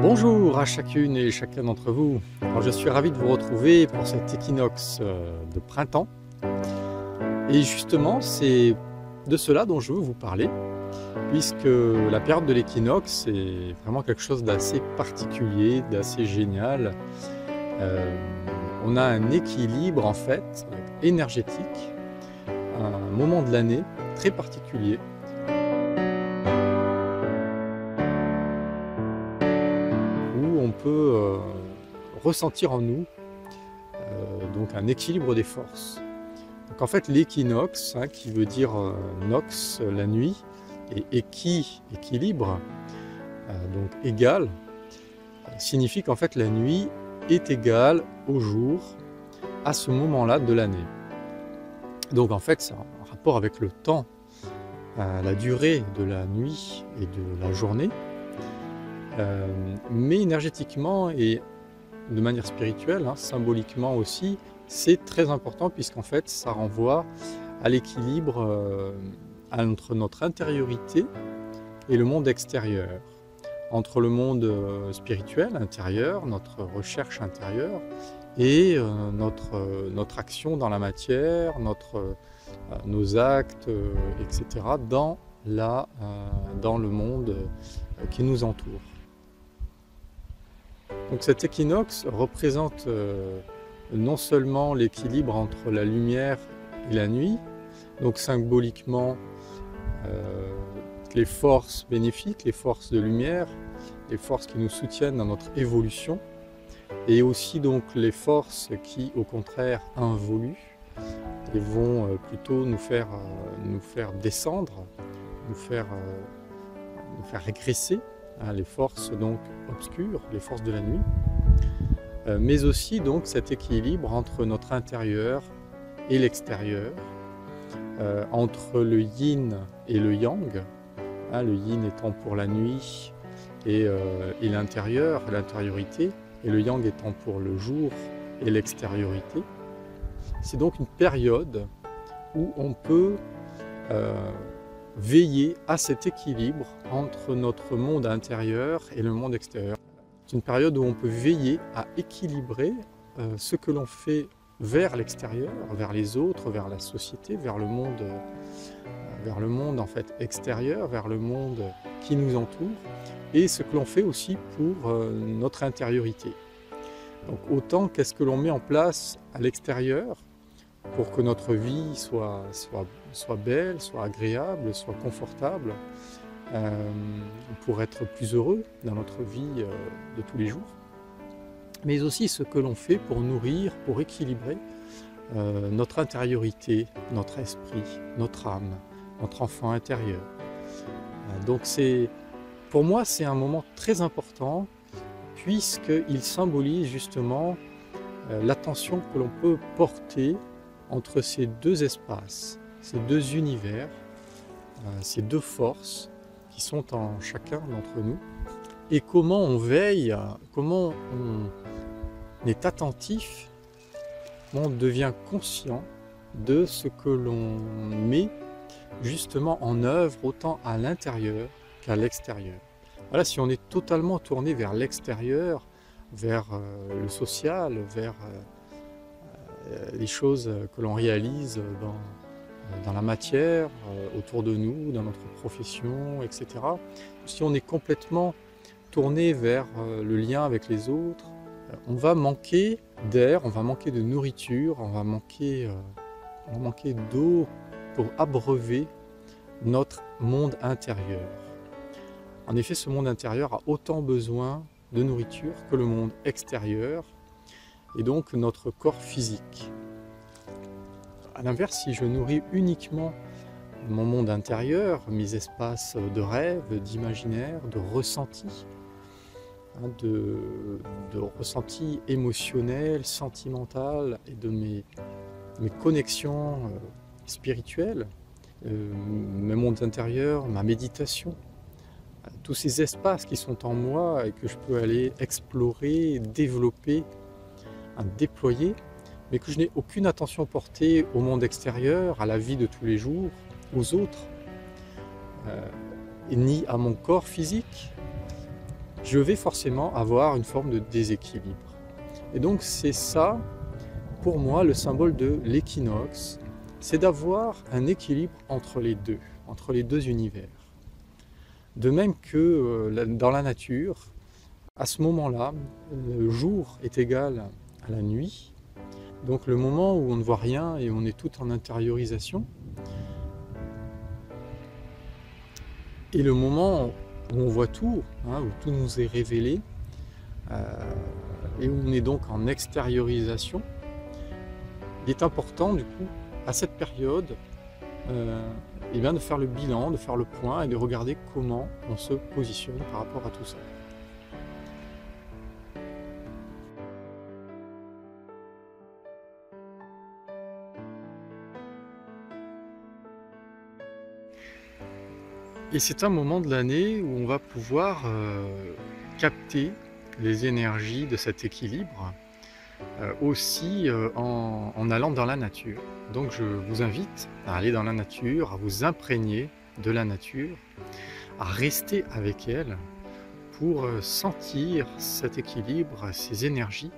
Bonjour à chacune et chacun d'entre vous. Alors, je suis ravi de vous retrouver pour cet équinoxe de printemps. Et justement, c'est de cela dont je veux vous parler, puisque la période de l'équinoxe est vraiment quelque chose d'assez particulier, d'assez génial. On a un équilibre en fait énergétique, un moment de l'année très particulier, où on peut ressentir en nous donc un équilibre des forces. Donc en fait l'équinoxe, qui veut dire nox, la nuit, et équilibre, donc égal, signifie qu'en fait la nuit est égale au jour à ce moment-là de l'année. Donc en fait c'est un rapport avec le temps, la durée de la nuit et de la journée, mais énergétiquement et de manière spirituelle, symboliquement aussi, c'est très important puisqu'en fait ça renvoie à l'équilibre entre notre intériorité et le monde extérieur, entre le monde spirituel intérieur, notre recherche intérieure et notre action dans la matière, nos actes, etc. dans le monde qui nous entoure. Donc cet équinoxe représente non seulement l'équilibre entre la lumière et la nuit, donc symboliquement les forces bénéfiques, les forces de lumière, les forces qui nous soutiennent dans notre évolution, et aussi donc les forces qui au contraire involuent et vont plutôt nous faire descendre, nous faire régresser, les forces donc obscures, les forces de la nuit, mais aussi donc cet équilibre entre notre intérieur et l'extérieur, entre le yin et le yang, le yin étant pour la nuit et l'intérieur, l'intériorité, et le yang étant pour le jour et l'extériorité. C'est donc une période où on peut veiller à cet équilibre entre notre monde intérieur et le monde extérieur. C'est une période où on peut veiller à équilibrer ce que l'on fait vers l'extérieur, vers les autres, vers la société, vers le monde en fait extérieur, vers le monde qui nous entoure, et ce que l'on fait aussi pour notre intériorité. Donc autant qu'est-ce que l'on met en place à l'extérieur pour que notre vie soit belle, soit agréable, soit confortable, pour être plus heureux dans notre vie de tous les jours, mais aussi ce que l'on fait pour nourrir, pour équilibrer notre intériorité, notre esprit, notre âme, notre enfant intérieur. Donc pour moi c'est un moment très important puisqu'il symbolise justement l'attention que l'on peut porter entre ces deux espaces, ces deux univers, ces deux forces qui sont en chacun d'entre nous, et comment on veille, comment on est attentif, comment on devient conscient de ce que l'on met justement en œuvre autant à l'intérieur qu'à l'extérieur. Voilà, si on est totalement tourné vers l'extérieur, vers le social, vers les choses que l'on réalise dans la matière, autour de nous, dans notre profession, etc. Si on est complètement tourné vers le lien avec les autres, on va manquer d'air, on va manquer de nourriture, on va manquer d'eau pour abreuver notre monde intérieur. En effet, ce monde intérieur a autant besoin de nourriture que le monde extérieur, et donc notre corps physique. A l'inverse, si je nourris uniquement mon monde intérieur, mes espaces de rêve, d'imaginaire, de ressenti, de ressenti émotionnel, sentimental, et de mes connexions spirituelles, mes mondes intérieurs, ma méditation, tous ces espaces qui sont en moi et que je peux aller explorer, développer, déployer, mais que je n'ai aucune attention portée au monde extérieur, à la vie de tous les jours, aux autres, ni à mon corps physique, je vais forcément avoir une forme de déséquilibre. Et donc c'est ça, pour moi, le symbole de l'équinoxe, c'est d'avoir un équilibre entre les deux univers. De même que dans la nature, à ce moment-là, le jour est égal à la nuit, donc le moment où on ne voit rien et on est tout en intériorisation, et le moment où on voit tout, hein, où tout nous est révélé, et où on est donc en extériorisation, il est important du coup, à cette période, et bien de faire le bilan, de faire le point et de regarder comment on se positionne par rapport à tout ça. Et c'est un moment de l'année où on va pouvoir capter les énergies de cet équilibre aussi en allant dans la nature. Donc je vous invite à aller dans la nature, à vous imprégner de la nature, à rester avec elle pour sentir cet équilibre, ces énergies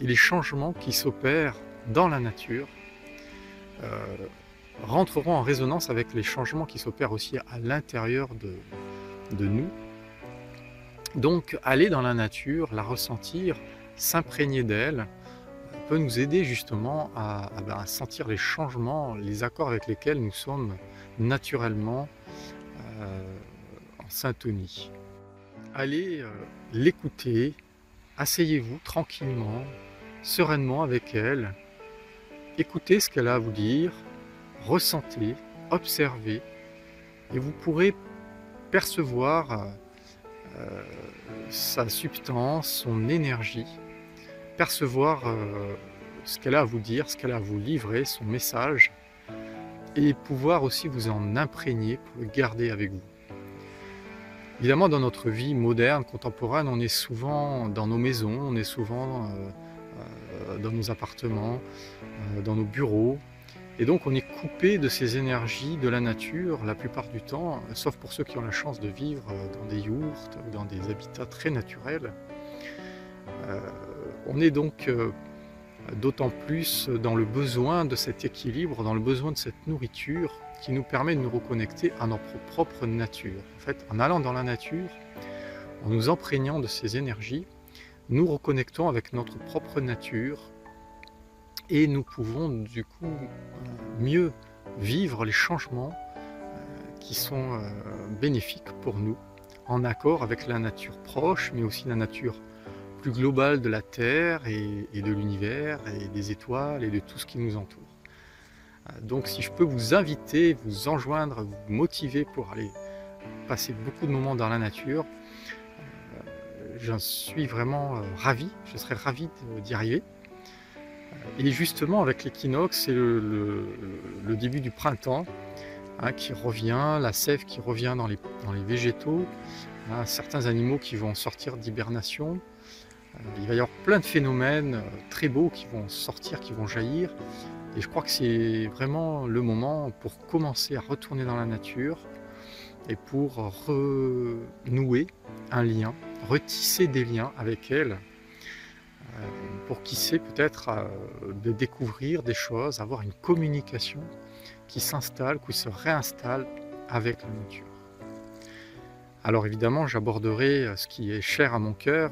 et les changements qui s'opèrent dans la nature rentreront en résonance avec les changements qui s'opèrent aussi à l'intérieur de nous. Donc aller dans la nature, la ressentir, s'imprégner d'elle, peut nous aider justement à sentir les changements, les accords avec lesquels nous sommes naturellement en syntonie. Allez l'écouter, asseyez-vous tranquillement, sereinement avec elle, écoutez ce qu'elle a à vous dire, ressentez, observez, et vous pourrez percevoir sa substance, son énergie, percevoir ce qu'elle a à vous dire, ce qu'elle a à vous livrer, son message, et pouvoir aussi vous en imprégner pour le garder avec vous. Évidemment, dans notre vie moderne, contemporaine, on est souvent dans nos maisons, on est souvent dans nos appartements, dans nos bureaux, et donc on est coupé de ces énergies de la nature la plupart du temps, sauf pour ceux qui ont la chance de vivre dans des yourtes ou dans des habitats très naturels. On est donc d'autant plus dans le besoin de cet équilibre, dans le besoin de cette nourriture qui nous permet de nous reconnecter à notre propre nature. En fait, en allant dans la nature, en nous imprégnant de ces énergies, nous reconnectons avec notre propre nature et nous pouvons du coup mieux vivre les changements qui sont bénéfiques pour nous, en accord avec la nature proche, mais aussi la nature plus globale de la Terre et de l'univers et des étoiles et de tout ce qui nous entoure. Donc si je peux vous inviter, vous enjoindre, vous motiver pour aller passer beaucoup de moments dans la nature, j'en suis vraiment ravi, je serais ravi d'y arriver. Et justement avec l'équinoxe, c'est le début du printemps qui revient, la sève qui revient dans les végétaux, certains animaux qui vont sortir d'hibernation. Il va y avoir plein de phénomènes très beaux qui vont sortir, qui vont jaillir. Et je crois que c'est vraiment le moment pour commencer à retourner dans la nature et pour renouer un lien, retisser des liens avec elle, pour qui sait peut-être de découvrir des choses, avoir une communication qui s'installe, qui se réinstalle avec la nature. Alors évidemment, j'aborderai ce qui est cher à mon cœur.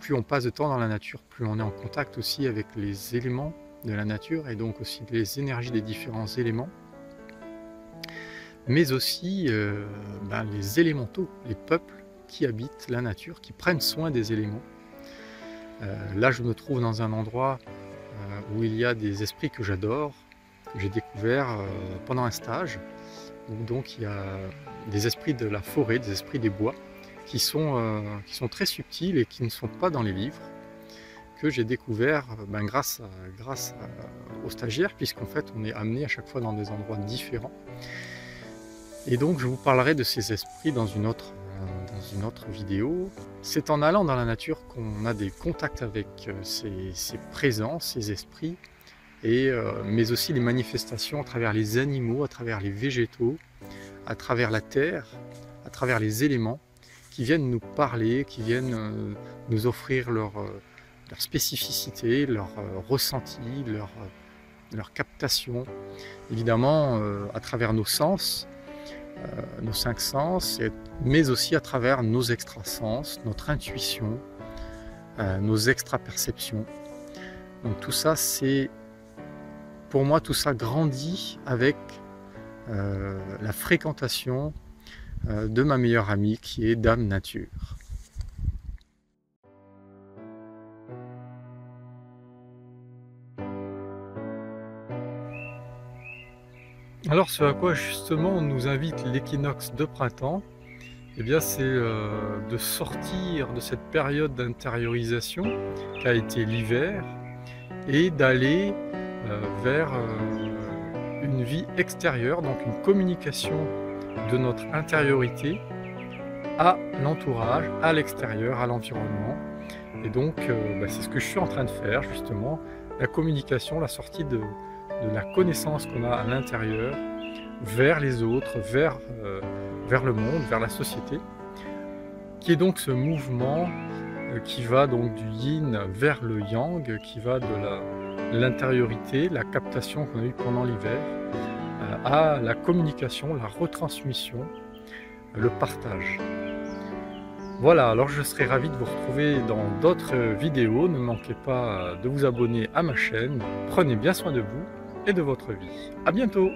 Plus on passe de temps dans la nature, plus on est en contact aussi avec les éléments de la nature et donc aussi les énergies des différents éléments, mais aussi les élémentaux, les peuples qui habitent la nature, qui prennent soin des éléments. Là, je me trouve dans un endroit où il y a des esprits que j'adore, que j'ai découvert pendant un stage, où donc il y a des esprits de la forêt, des esprits des bois, qui sont très subtils et qui ne sont pas dans les livres, que j'ai découvert grâce aux stagiaires, puisqu'en fait on est amené à chaque fois dans des endroits différents. Et donc je vous parlerai de ces esprits dans une autre vidéo. C'est en allant dans la nature qu'on a des contacts avec ces présences, ces esprits, mais aussi les manifestations à travers les animaux, à travers les végétaux, à travers la terre, à travers les éléments, qui viennent nous parler, qui viennent nous offrir leur spécificité, leur ressenti, leur captation, évidemment à travers nos sens, nos 5 sens, mais aussi à travers nos extrasens, notre intuition, nos extraperceptions. Donc tout ça, pour moi, tout ça grandit avec la fréquentation de ma meilleure amie qui est Dame Nature. Alors ce à quoi justement nous invite l'équinoxe de printemps, eh bien c'est de sortir de cette période d'intériorisation qu'a été l'hiver et d'aller vers une vie extérieure, donc une communication de notre intériorité à l'entourage, à l'extérieur, à l'environnement. Et donc c'est ce que je suis en train de faire justement, la communication, la sortie de la connaissance qu'on a à l'intérieur vers les autres, vers le monde, vers la société, qui est donc ce mouvement qui va donc du yin vers le yang, qui va de l'intériorité, la captation qu'on a eue pendant l'hiver, à la communication, la retransmission, le partage. Voilà, alors je serai ravi de vous retrouver dans d'autres vidéos. Ne manquez pas de vous abonner à ma chaîne. Prenez bien soin de vous et de votre vie. À bientôt!